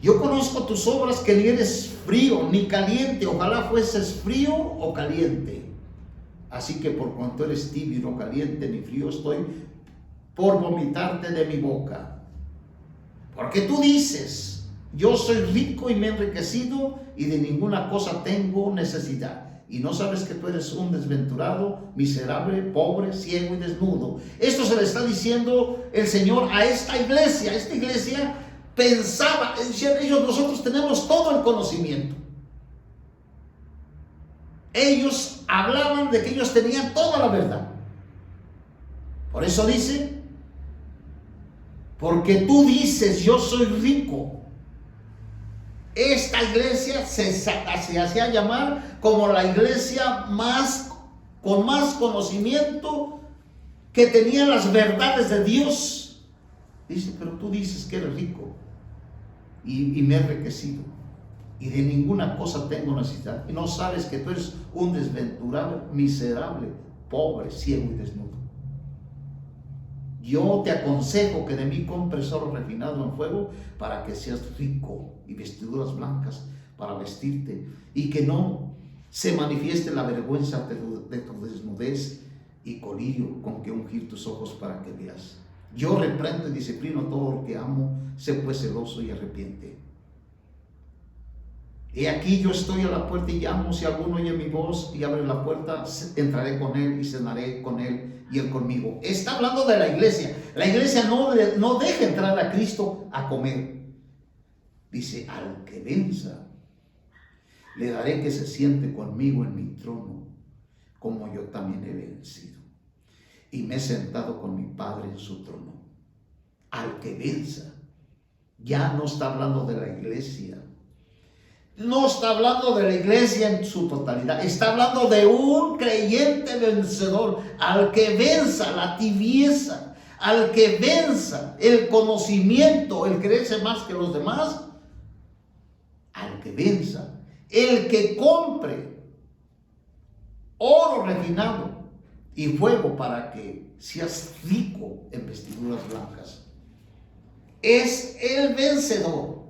A: yo conozco tus obras, que ni eres frío ni caliente. Ojalá fueses frío o caliente. Así que por cuanto eres tibio, no caliente ni frío, estoy por vomitarte de mi boca. Porque tú dices: yo soy rico y me he enriquecido, y de ninguna cosa tengo necesidad. Y no sabes que tú eres un desventurado, miserable, pobre, ciego y desnudo. Esto se le está diciendo el Señor a esta iglesia. Esta iglesia pensaba, nosotros tenemos todo el conocimiento. Ellos hablaban de que ellos tenían toda la verdad. Por eso dice: porque tú dices, yo soy rico. Esta iglesia se hacía llamar como la iglesia con más conocimiento, que tenía las verdades de Dios. Dice: pero tú dices que eres rico y me he enriquecido, y de ninguna cosa tengo necesidad, y no sabes que tú eres un desventurado, miserable, pobre, ciego y desnudo. Yo te aconsejo que de mí compres oro refinado en fuego, para que seas rico, y vestiduras blancas para vestirte, y que no se manifieste la vergüenza de tu desnudez, y colirio con que ungir tus ojos para que veas. Yo reprendo y disciplino todo lo que amo. Sé pues celoso y arrepiente. He aquí yo estoy a la puerta y llamo. Si alguno oye mi voz y abre la puerta, entraré con él y cenaré con él y él conmigo. Está hablando de la iglesia. La iglesia no deja entrar a Cristo a comer. Dice: al que venza, le daré que se siente conmigo en mi trono, como yo también he vencido y me he sentado con mi Padre en su trono. Al que venza. Ya no está hablando de la iglesia. No está hablando de la iglesia en su totalidad, está hablando de un creyente vencedor, al que venza la tibieza, al que venza el conocimiento, el creerse más que los demás, al que venza, el que compre oro refinado y fuego para que seas rico en vestiduras blancas. Es el vencedor.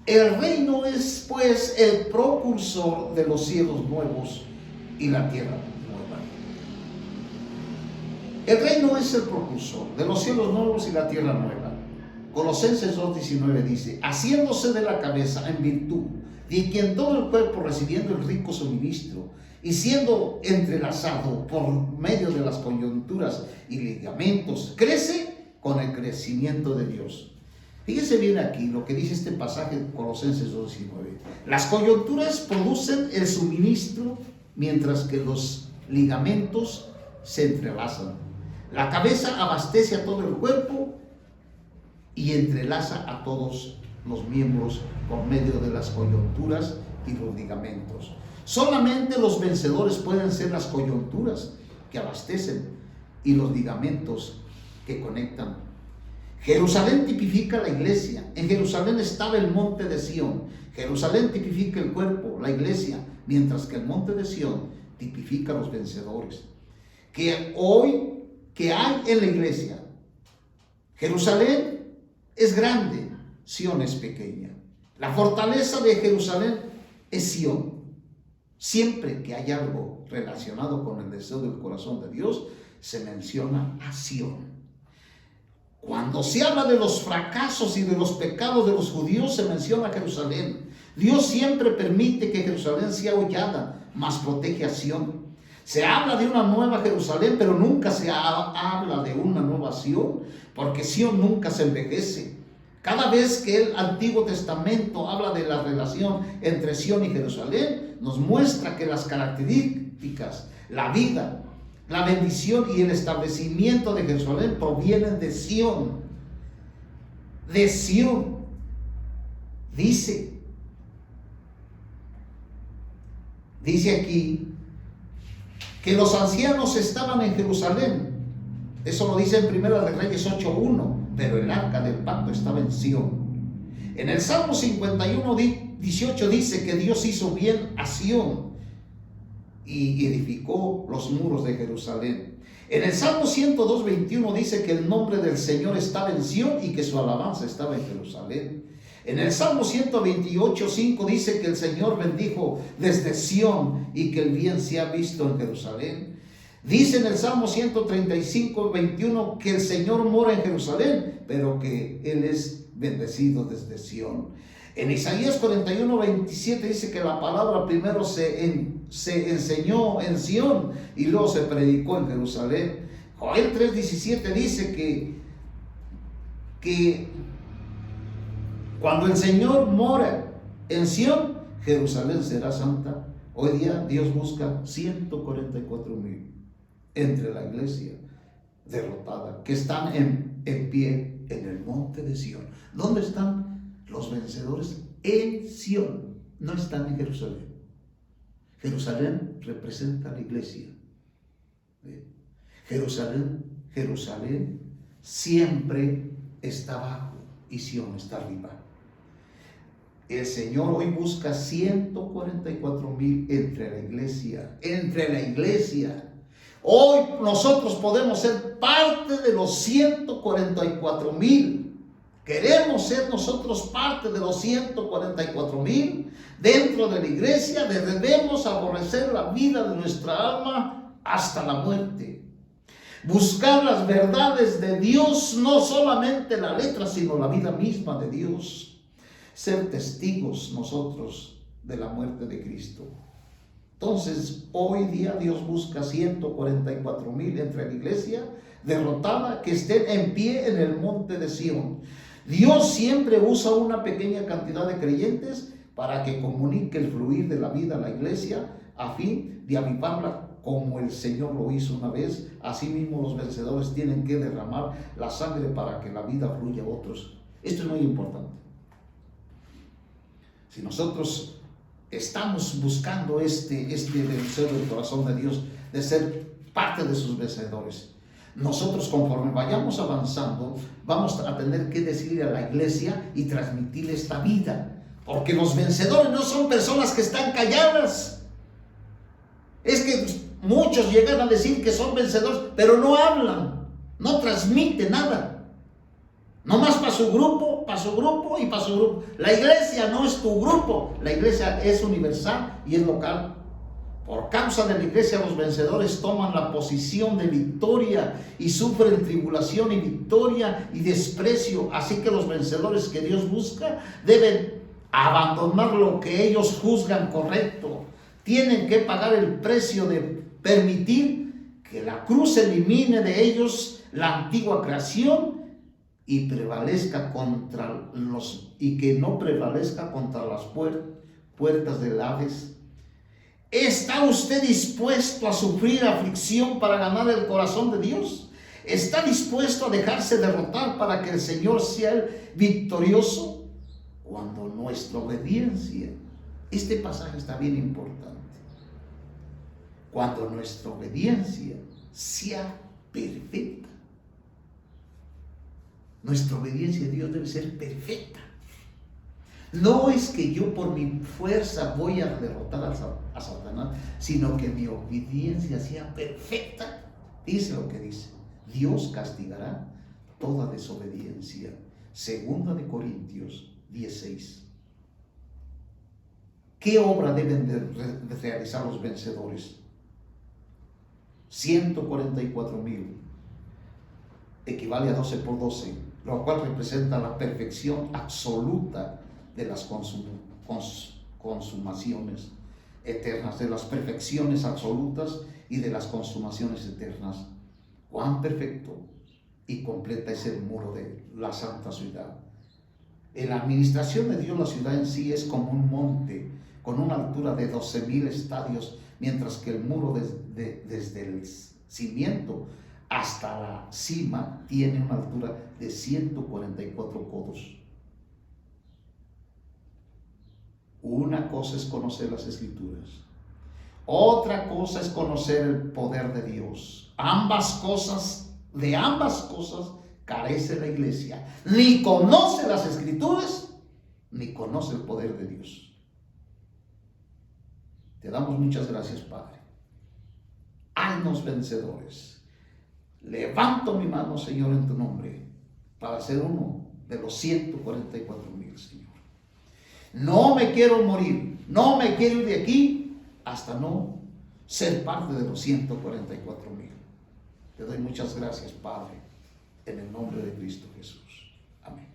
A: El reino es pues el precursor de los cielos nuevos y la tierra nueva. El reino es el precursor de los cielos nuevos y la tierra nueva. Colosenses 2:19 dice: haciéndose de la cabeza en virtud de quien todo el cuerpo, recibiendo el rico suministro y siendo entrelazado por medio de las coyunturas y ligamentos, crece con el crecimiento de Dios. Fíjese bien aquí lo que dice este pasaje de Colosenses 2:19. Las coyunturas producen el suministro, mientras que los ligamentos se entrelazan. La cabeza abastece a todo el cuerpo y entrelaza a todos los miembros por medio de las coyunturas y los ligamentos. Solamente los vencedores pueden ser las coyunturas que abastecen y los ligamentos que conectan. Jerusalén tipifica la iglesia. En Jerusalén estaba el monte de Sión. Jerusalén tipifica el cuerpo, la iglesia, mientras que el monte de Sión tipifica a los vencedores. Que hoy, que hay en la iglesia, Jerusalén es grande, Sión es pequeña. La fortaleza de Jerusalén es Sión. Siempre que hay algo relacionado con el deseo del corazón de Dios, se menciona a Sión. Cuando se habla de los fracasos y de los pecados de los judíos, se menciona a Jerusalén. Dios siempre permite que Jerusalén sea hollada, mas protege a Sión. Se habla de una nueva Jerusalén, pero nunca se habla de una nueva Sión, porque Sión nunca se envejece. Cada vez que el Antiguo Testamento habla de la relación entre Sión y Jerusalén, nos muestra que las características, la vida, la bendición y el establecimiento de Jerusalén provienen de Sión. De Sión. Dice aquí que los ancianos estaban en Jerusalén. Eso lo dice en Primera de Reyes 8:1. Pero el arca del pacto estaba en Sión. En el Salmo 51:18 dice que Dios hizo bien a Sión y edificó los muros de Jerusalén. En el Salmo 102:21 dice que el nombre del Señor estaba en Sión y que su alabanza estaba en Jerusalén. En el Salmo 128:5 dice que el Señor bendijo desde Sión y que el bien se ha visto en Jerusalén. Dice en el Salmo 135:21 que el Señor mora en Jerusalén, pero que Él es bendecido desde Sión. En Isaías 41:27 dice que la palabra primero se enseñó en Sión y luego se predicó en Jerusalén. Joel 3:17 dice que cuando el Señor mora en Sión, Jerusalén será santa. Hoy día Dios busca 144,000 entre la iglesia derrotada, que están en pie en el monte de Sión. ¿Dónde están los vencedores? En Sión, no están en Jerusalén. Jerusalén representa a la iglesia. Jerusalén siempre está abajo y Sión está arriba. El Señor hoy busca 144,000 entre la iglesia. Hoy nosotros podemos ser parte de los 144,000. Queremos ser nosotros parte de los 144,000 dentro de la iglesia. Debemos aborrecer la vida de nuestra alma hasta la muerte. Buscar las verdades de Dios, no solamente la letra, sino la vida misma de Dios. Ser testigos nosotros de la muerte de Cristo. Entonces, hoy día Dios busca 144,000 entre la iglesia derrotada que estén en pie en el monte de Sión. Dios siempre usa una pequeña cantidad de creyentes para que comunique el fluir de la vida a la iglesia a fin de avivarla como el Señor lo hizo una vez. Asimismo, los vencedores tienen que derramar la sangre para que la vida fluya a otros. Esto es muy importante. Si nosotros estamos buscando este deseo del corazón de Dios, de ser parte de sus vencedores, nosotros conforme vayamos avanzando, vamos a tener que decirle a la iglesia y transmitirle esta vida. Porque los vencedores no son personas que están calladas. Es que muchos llegan a decir que son vencedores, pero no hablan, no transmiten nada. Nomás para su grupo y para su grupo. La iglesia no es tu grupo, la iglesia es universal y es local. Por causa de la iglesia, los vencedores toman la posición de victoria y sufren tribulación y victoria y desprecio. Así que los vencedores que Dios busca deben abandonar lo que ellos juzgan correcto. Tienen que pagar el precio de permitir que la cruz elimine de ellos la antigua creación y prevalezca y que no prevalezca contra las puertas del Hades. ¿Está usted dispuesto a sufrir aflicción para ganar el corazón de Dios? ¿Está dispuesto a dejarse derrotar para que el Señor sea el victorioso? Cuando nuestra obediencia, este pasaje está bien importante, cuando nuestra obediencia sea perfecta. Nuestra obediencia a Dios debe ser perfecta. No es que yo por mi fuerza voy a derrotar a Satanás, sino que mi obediencia sea perfecta. Dice lo que dice: Dios castigará toda desobediencia. 2 de Corintios 16. ¿Qué obra deben de realizar los vencedores? 144,000 equivale a 12 por 12, lo cual representa la perfección absoluta de las consumaciones eternas, de las perfecciones absolutas y de las consumaciones eternas. Cuán perfecto y completa es el muro de la santa ciudad. En la administración de Dios, la ciudad en sí es como un monte con una altura de 12,000 estadios, mientras que el muro desde el cimiento hasta la cima tiene una altura de 144 codos. Una cosa es conocer las Escrituras, otra cosa es conocer el poder de Dios. De ambas cosas carece la iglesia. Ni conoce las Escrituras, ni conoce el poder de Dios. Te damos muchas gracias, Padre. Haznos vencedores. Levanto mi mano, Señor, en tu nombre, para ser uno de los 144,000, Señor. No me quiero morir, no me quiero ir de aquí hasta no ser parte de los 144,000. Te doy muchas gracias, Padre, en el nombre de Cristo Jesús. Amén.